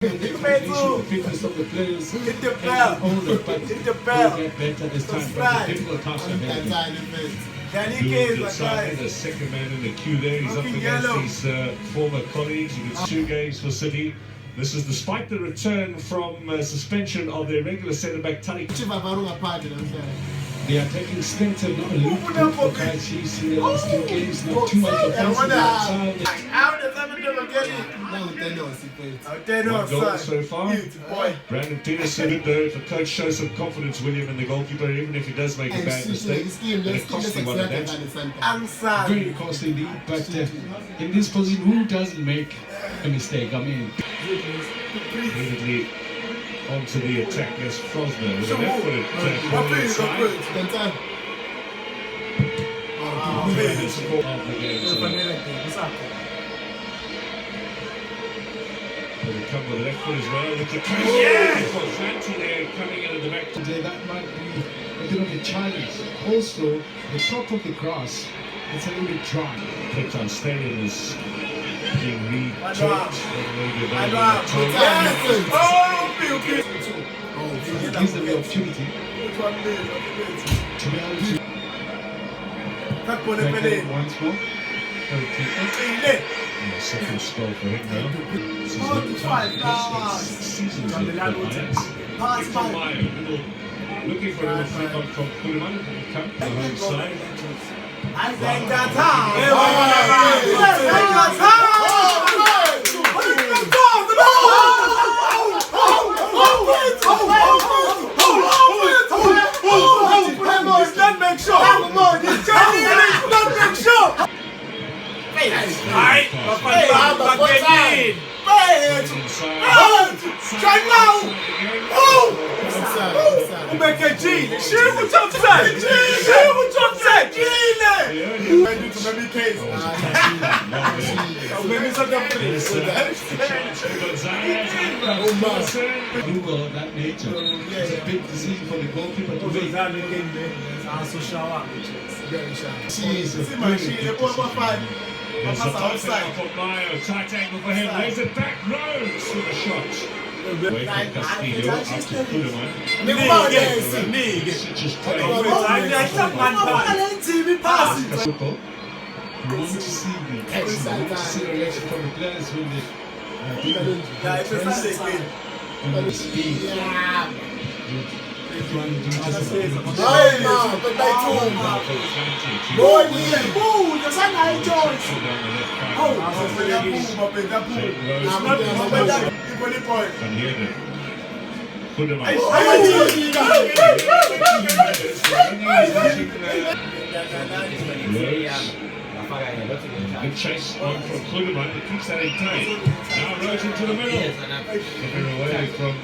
The fitness of the players. Hit the bell. Hit the bell. Get better this time. But the difficult task ahead. The second man in the queue there. He's up against his former colleagues. You can 2 games for City. This is despite the return from suspension of their regular centre-back Tariq. They are taking steps and not look good for Kaizer. See the last 2 games, not too much offensive outside. One goal so far. Brandon Peterson, though, if the coach shows some confidence, William, in the goalkeeper, even if he does make a bad mistake, it costs him one of that. Very costly indeed, but in this position, who doesn't make a mistake? I mean, immediately onto the attack as Frosner with an left-footed side. But they come with the left foot as well. Look at Fanti there coming out of the back. Today that might be a bit of a challenge. Also, the top of the grass, it's a little bit dry. Cape Town Stadium is being re-turned. It gives them the opportunity to be able to once more. Second score for him now. This is the season's looking for a little flick on from Kuleman. He comes to the home side. I think that's how. That nature. It's a big decision for the goalkeeper to make. She is a There's a tight angle for Mayo, tight angle for him, lays it back, Rose with a shot. Away from Castillo, up to Kuleman. You want to see the action, you want to see the reaction from the players when they the speed. Good chase on from Kuleman, he keeps that in play. Now Rose into the middle. Looking away from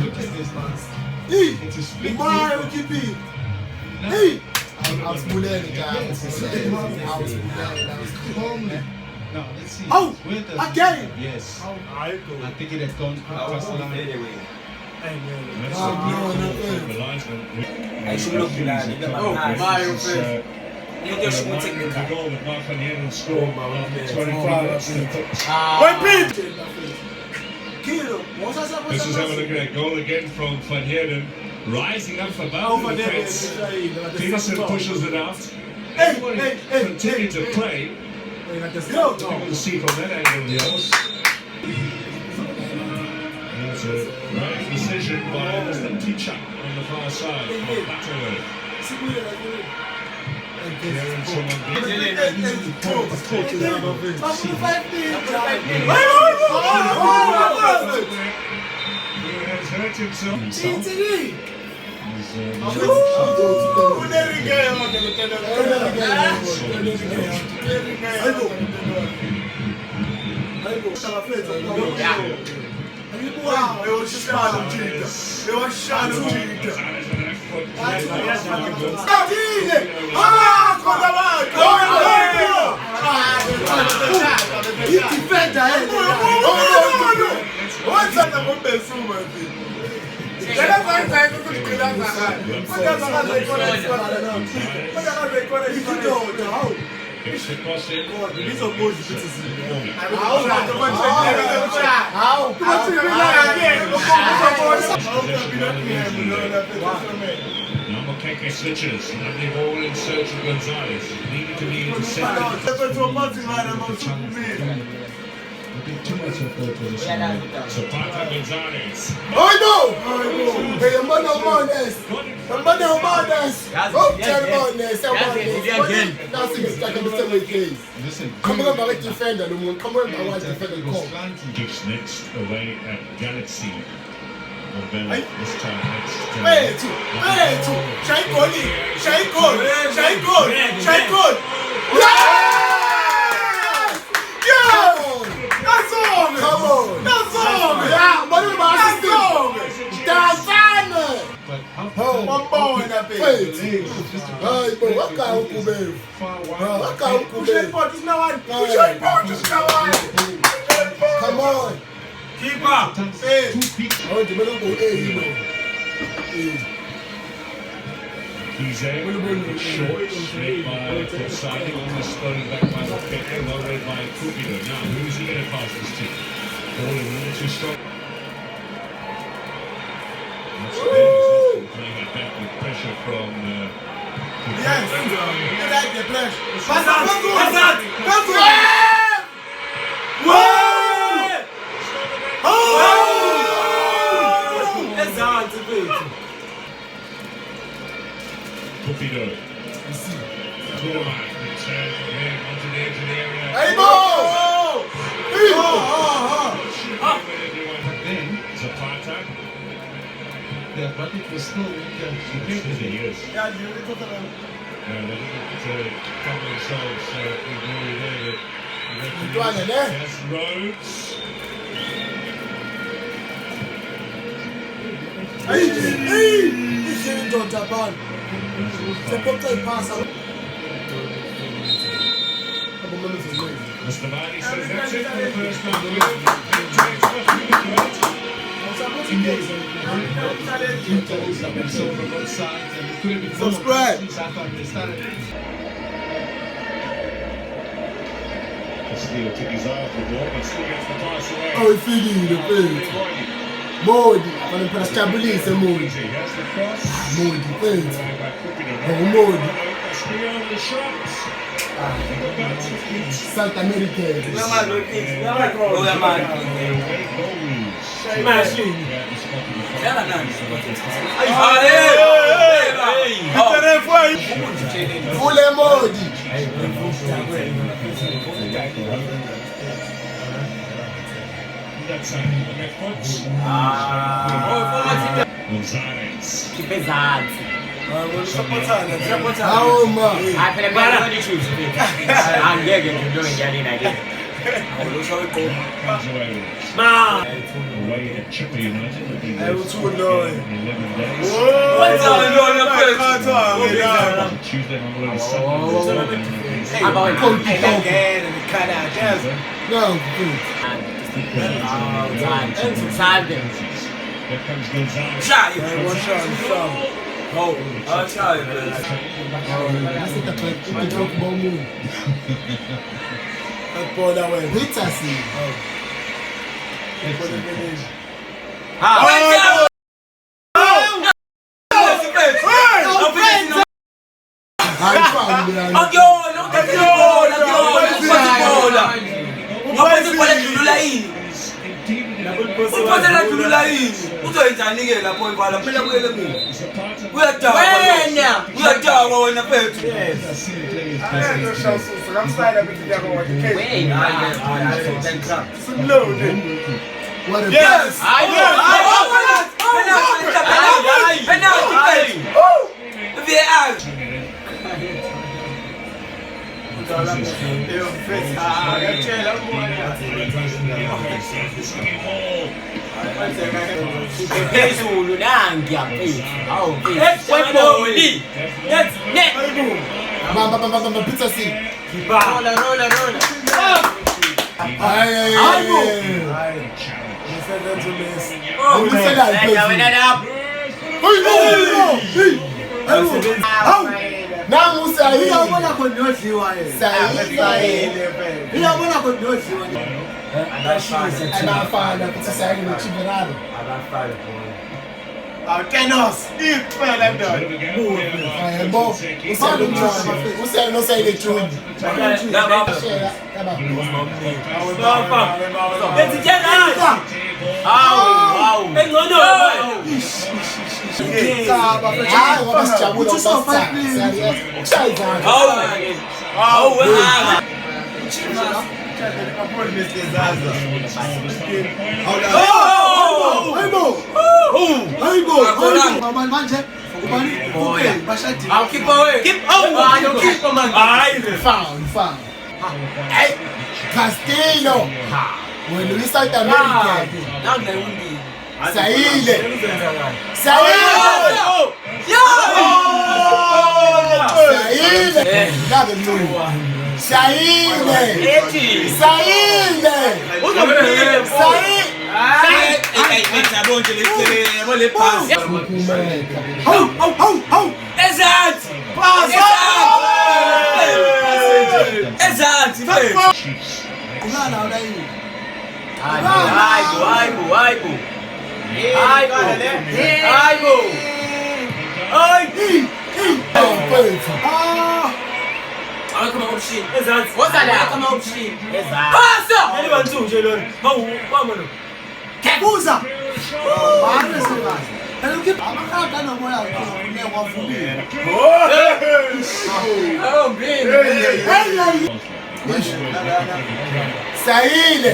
Look at this, man. It's a split. Now, let's see. Oh, again! Yes. I think it had gone past the line. I should look at You just want to take the goal that Mark Van Heerden scored after 25. This is having a look at that goal again from Van Heerden. Rising up above the defense. Peterson pushes it out. Everybody continue to play. Able to see from that angle the house. That's a right decision by Mr. Teacher on the far side. Butterworth. Gets the cross in. These are boys to see. Number Keke switches. Lovely ball in search of Gonzalez. Needed to be intercepted. I think too much effort for this one. Zapata Gonzalez. Oh no! Hey, your mother madness! Your mother madness! Oh, tell madness! That's it, like I'm the same case. Listen, Come on, my defender, come on, my white defender, come. Just next away at Galaxy. This time next. Shine goal! That's all! Come on! That's all! Yeah, what about this? That's all! One ball in that bit. Wait. Hey, bro, what kind of babe? What kind of babe? Push Come on! Keep up! Hey! Oh, the middle go Kaizer, short, straight by Kosani, almost thrown back by Mokeke, well read by Cupido. Now, who's he going to pass this to? Ball in a little too strong. That's good. He's playing it back with pressure from Yes! You like the pressure. Pass out! Cupido. Tourman, return from him onto the edge of the area. Hey, ball! Then, Zapata. the advantage was still in the Yes, he is. Yeah, you really talk about They didn't cover themselves really there. That's Rhodes. Hey! He's in Japan. C'est pour qu'il passe. Mr. Vardy says that's it for the first time. Subscribe. Castillo took his eye off the ball, but still gets the pass away. Oh, it's feeding the field. Modi, quando per stabilizza Modi. Has the cross. Modi, field. By Cupido. Oh, Modi. Castillo over the shots. South America. Fule Modi. Gonzalez. Que pesado. Calma. Ah, peraí, peraí, deixa eu ver. Ah, nigga, you doing that in again. Comes away with it. Man. Away at Chipper United. I was too annoying. 11 days. What's on the Tuesday, I'm About again and cut out. Yes. No, good. Here comes Gonzalez. Shot you. One shot. Oh, I'll try it. That's it. The joke about moon. Let's go that way. Pizza scene. What a Yes! I know! Pesulu nangi yaphi. Awu weboli. Let's net. Mama, pizza scene. Rola. Nangu usayile. Uyabona kododliwa yena. Sayile. Uyabona kododliwa. Anafana kuthi sayile nochiveraro. Abafana khona. Tenos. Iphela ndoda. Yebo. Usayile nosayile June. I'll keep away. Keep away. You keep on man. Found. Hey, Castillo. When we South America. Sayile. What's that? Come out, shit. Passa! Anyone too, Jelon? Vamos. Kebuza. Hello, keep. Amakada no moya ne wafumile. Oh, big. Sayile.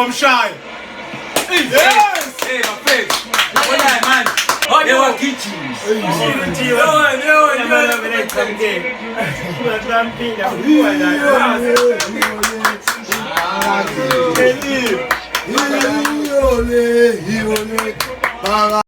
I'm shy. Yes! Hey, my face. What that man? Oh, they were kitchen. Hiyo